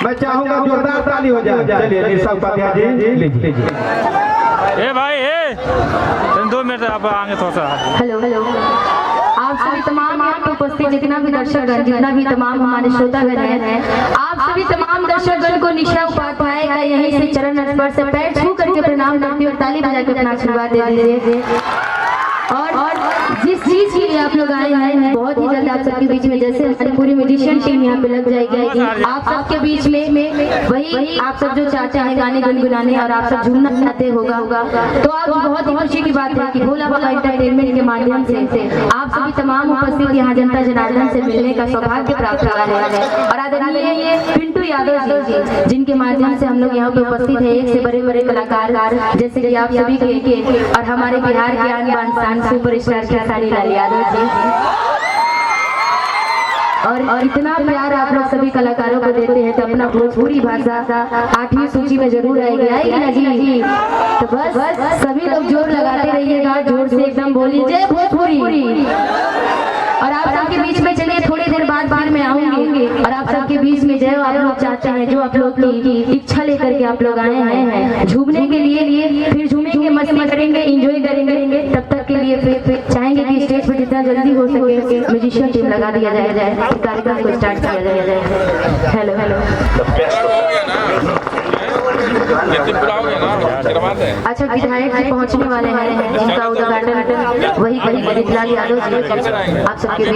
मैं चाहूंगा जोरदार ताली हो जाए। चलिए निशा उपाध्याय जी लीजिए। ए भाई ए 2 मिनट आप आगे थोड़ा सा। हेलो हेलो, आप सभी तमाम यहाँ पे उपस्थित जितना भी दर्शकगण, जितना भी तमाम हमारे श्रोतागण हैं, आप सभी तमाम दर्शकगण को निशा उपाध्याय का यहीं से चरण स्पर्श से पैर छू करके प्रणाम करती हूँ और ताली बजा के अपना आशीर्वाद दे दीजिए। और जिस चीज के लिए आप लोग आए हैं बहुत ही जल्द आप सबके बीच में, जैसे हमारी पूरी म्यूजिशियन टीम यहाँ पे लग जाएगी आप सबके बीच में वही आप सब जो चाहते हैं गाने गुनगुनाने और आप सब झूमना चाहते होगा तो आज बहुत ही खुशी की बात है कि भोला बाबा एंटरटेनमेंट के माध्यम से आप सभी तमाम उपस्थित यहाँ जनता जनार्दन से मिलने का सौभाग्य प्राप्त हुआ है। और आदरणीय पिंटू यादव जी जिनके माध्यम से हम लोग यहाँ पे उपस्थित है, एक से बड़े बड़े कलाकार जैसे कि आप सभी के और हमारे बिहार के आन बान शान सुपरस्टार खेसारी लाल यादव जी, और इतना प्यार आप लोग सभी कलाकारों को देते हैं तो अपना भोजपुरी भाषा 8वीं सूची में जरूर आएगी ना जी। तो बस सभी लोग जोर लगाते रहिएगा, जोर से एकदम बोलिए जय भोजपुरी। और आप सबके बीच में चलिए थोड़ी देर बाद में आऊंगी और आप सबके बीच में जो आप लोग चाहते हैं, जो आप लोग की इच्छा लेकर के आप लोग आए हैं झूमने के लिए, फिर झूमेंगे, मस्ती करेंगे, एंजॉय करेंगे। तब तक के लिए फिर चाहेंगे कि स्टेज पर जितना जल्दी हो सके म्यूजिशियन टीम लगा दिया जाए, कार्यक्रम को स्टार्ट किया जाए। हेलो हेलो, अच्छा विधायक जी पहुंचने वाले हैं जिनका उद्घाटन वही कहीं लाल यादव जी आप सबके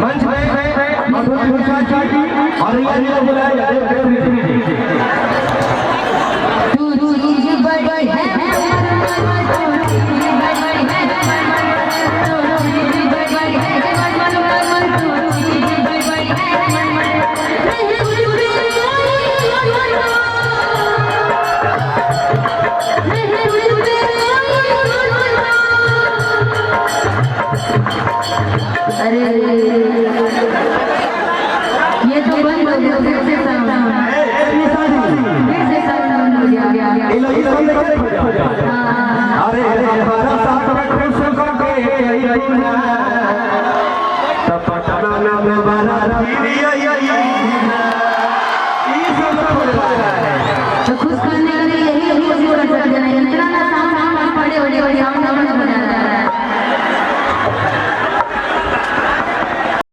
मंच में मधुर और अरे ये तो बंद हो गया, फिर से साउंड हो गया। अरे हमारा साथ में खुश होकर के